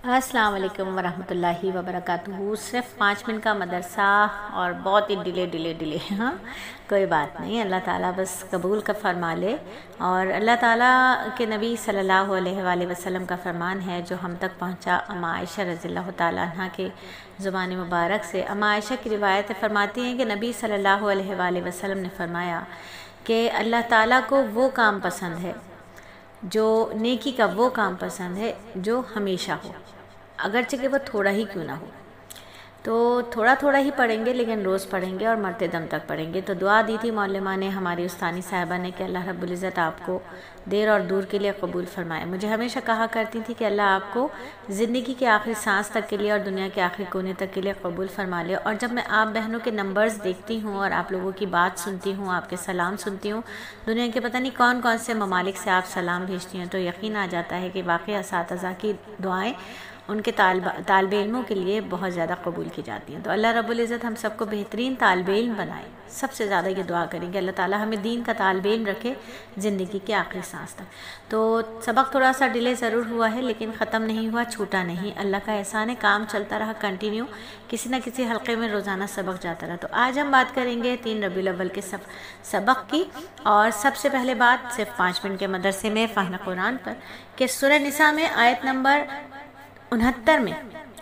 السلام علیکم ورحمۃ اللہ وبرکاتہ۔ صرف 5 منٹ کا مدرسہ اور بہت ہی ڈیلے ہاں کوئی بات نہیں، اللہ تعالیٰ بس قبول کا فرما لے۔ اور اللہ تعالیٰ کے نبی صلی اللہ علیہ وآلہ وسلم کا فرمان ہے جو ہم تک پہنچا اما عائشہ رضی اللہ تعالیٰ عنہ کے زبان مبارک سے۔ اما عائشہ کی روایت فرماتی ہیں کہ نبی صلی اللہ علیہ وآلہ وسلم نے فرمایا کہ اللہ تعالیٰ کو وہ کام پسند ہے، جو نیکی کا وہ کام پسند ہے جو ہمیشہ ہو، اگرچہ کہ وہ تھوڑا ہی کیوں نہ ہو۔ تو تھوڑا ہی پڑھیں گے لیکن روز پڑھیں گے اور مرتے دم تک پڑھیں گے۔ تو دعا دی تھی معلمہ نے، ہماری استانی صاحبہ نے، کہ اللہ رب العزت آپ کو دیر اور دور کے لیے قبول فرمائے۔ مجھے ہمیشہ کہا کرتی تھی کہ اللہ آپ کو زندگی کے آخری سانس تک کے لیے اور دنیا کے آخری کونے تک کے لیے قبول فرما لے۔ اور جب میں آپ بہنوں کے نمبرز دیکھتی ہوں اور آپ لوگوں کی بات سنتی ہوں، آپ کے سلام سنتی ہوں، دنیا کے پتہ نہیں کون سے ممالک سے آپ سلام بھیجتی ہیں، تو یقین آ جاتا ہے کہ واقعی اساتذہ کی دعائیں ان کے طالب علموں کے لیے بہت زیادہ قبول کی جاتی ہیں۔ تو اللہ رب العزت ہم سب کو بہترین طالب علم بنائے۔ سب سے زیادہ یہ دعا کریں کہ اللہ تعالیٰ ہمیں دین کا طالب علم رکھے زندگی کے آخری سانس تک۔ تو سبق تھوڑا سا ڈیلے ضرور ہوا ہے لیکن ختم نہیں ہوا، چھوٹا نہیں، اللہ کا احسان ہے، کام چلتا رہا کنٹینیو، کسی نہ کسی حلقے میں روزانہ سبق جاتا رہا۔ تو آج ہم بات کریں گے 3 ربیع الاول کے سبق کی، اور سب سے پہلے بات صرف 5 منٹ کے مدرسے میں فہم قرآن پر کہ سورہ نساء میں آیت نمبر 69 میں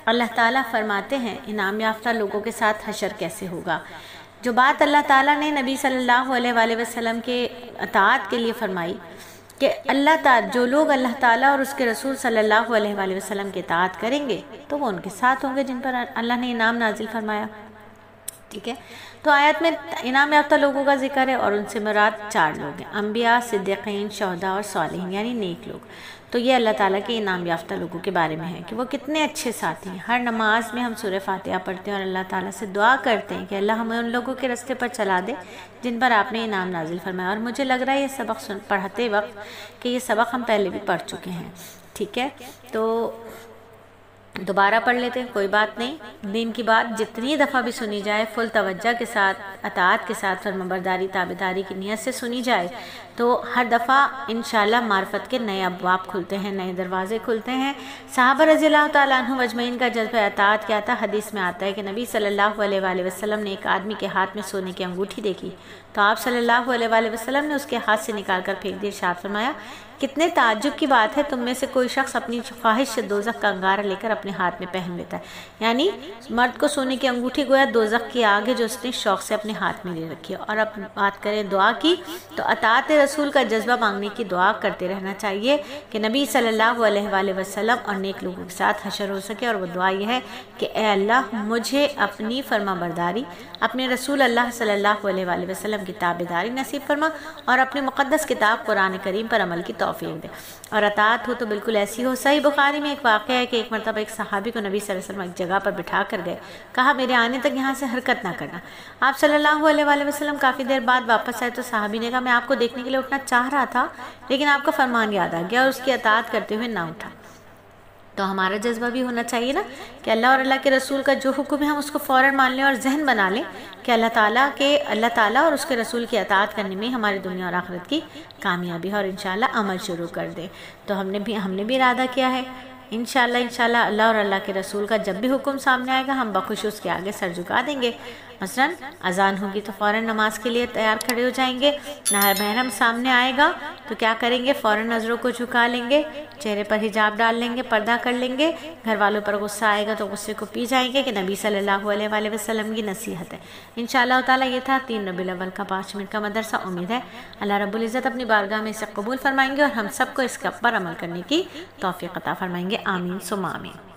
اللہ تعالیٰ فرماتے ہیں انعام یافتہ لوگوں کے ساتھ حشر کیسے ہوگا۔ جو بات اللہ تعالیٰ نے نبی صلی اللہ علیہ وآلہ وسلم کے اطاعت کے لیے فرمائی کہ جو لوگ اللہ تعالیٰ اور اس کے رسول صلی اللہ علیہ وآلہ وسلم کے اطاعت کریں گے تو وہ ان کے ساتھ ہوں گے جن پر اللہ نے انعام نازل فرمایا۔ ٹھیک ہے، تو آیت میں انعام یافتہ لوگوں کا ذکر ہے اور ان سے مراد 4 لوگ ہیں، انبیاء، صدیقین، شہداء اور صالحین، یعنی نیک لوگ۔ تو یہ اللہ تعالیٰ کے انعام یافتہ لوگوں کے بارے میں ہے کہ وہ کتنے اچھے ساتھی ہیں۔ ہر نماز میں ہم سورہ فاتحہ پڑھتے ہیں اور اللہ تعالیٰ سے دعا کرتے ہیں کہ اللہ ہمیں ان لوگوں کے راستے پر چلا دے جن پر آپ نے انعام نازل فرمایا۔ اور مجھے لگ رہا ہے یہ سبق پڑھتے وقت کہ یہ سبق ہم پہلے بھی پڑھ چکے ہیں۔ ٹھیک ہے، تو دوبارہ پڑھ لیتے ہیں، کوئی بات نہیں۔ دین کی بات جتنی دفعہ بھی سنی جائے فل توجہ کے ساتھ، اطاعت کے ساتھ، فرمانبرداری تابعداری کی نیت سے سنی جائے تو ہر دفعہ انشاءاللہ معرفت کے نئے ابواب کھلتے ہیں، نئے دروازے کھلتے ہیں۔ صحابہ رضی اللہ تعالیٰ عنہ اجمعین کا جذبہ اطاعت کیا تھا؟ حدیث میں آتا ہے کہ نبی صلی اللہ علیہ وآلہ وسلم نے ایک آدمی کے ہاتھ میں سونے کی انگوٹھی دیکھی تو آپ صلی اللہ علیہ وآلہ وسلم نے اس کے ہاتھ سے نکال کر پھینک دی، ارشاد فرمایا کتنے تعجب کی بات ہے، تم میں سے کوئی شخص اپنی خواہش سے دوزخ کا انگارہ لے کر اپنے ہاتھ میں پہن لیتا ہے۔ یعنی مرد کو سونے کی انگوٹھی گویا دوزخ کی آگ ہے جو اس نے شوق سے اپنے ہاتھ میں لے رکھی ہے۔ اور اب بات کریں دعا کی تو اطاعت رسول کا جذبہ مانگنے کی دعا کرتے رہنا چاہیے کہ نبی صلی اللہ علیہ وآلہ وسلم اور نیک لوگوں کے ساتھ حشر ہو سکے۔ اور وہ دعا یہ ہے کہ اے اللہ مجھے اپنی فرما برداری، اپنے رسول اللہ صلی اللہ علیہ وآلہ وسلم کی تابعداری نصیب فرما اور اپنے مقدس کتاب قرآن کریم پر عمل کی توفیق دے۔ اور اطاعت ہو تو بالکل ایسی ہو۔ صحیح بخاری میں ایک واقعہ ہے کہ ایک مرتبہ ایک صحابی کو نبی صلی اللہ علیہ وسلم ایک جگہ پر بٹھا کر گئے، کہا میرے آنے تک یہاں سے حرکت نہ کرنا۔ آپ صلی اللہ علیہ وآلہ وسلم کافی دیر بعد واپس آئے تو صحابی نے کہا میں آپ کو دیکھنے کے لیے اٹھنا چاہ رہا تھا لیکن آپ کا فرمان یاد آ گیا اور اس کی اطاعت کرتے ہوئے نہ اٹھا۔ تو ہمارا جذبہ بھی ہونا چاہیے نا کہ اللہ اور اللہ کے رسول کا جو حکم ہے ہم اس کو فوراً مان لیں اور ذہن بنا لیں کہ اللہ تعالیٰ اور اس کے رسول کی اطاعت کرنے میں ہماری دنیا اور آخرت کی کامیابی ہے، اور انشاءاللہ عمل شروع کر دیں۔ تو ہم نے بھی ارادہ کیا ہے انشاءاللہ اللہ اور اللہ کے رسول کا جب بھی حکم سامنے آئے گا ہم بخوشی اس کے آگے سر جھکا دیں گے۔ مثلا اذان ہوگی تو فوراً نماز کے لیے تیار کھڑے ہو جائیں گے، ناظر محرم سامنے آئے گا تو کیا کریں گے، فوراً نظروں کو جھکا لیں گے، چہرے پر حجاب ڈال لیں گے، پردہ کر لیں گے، گھر والوں پر غصہ آئے گا تو غصے کو پی جائیں گے کہ نبی صلی اللہ علیہ وآلہ وسلم کی نصیحت ہے۔ انشاءاللہ تعالیٰ یہ تھا 3 ربیع الاول کا 5 منٹ کا مدرسہ۔ امید ہے اللہ رب العزت اپنی بارگاہ میں اسے قبول فرمائیں گے اور ہم سب کو اس کے پر عمل کرنے کی توفیق عطا فرمائیں گے۔ آمین ثم آمین۔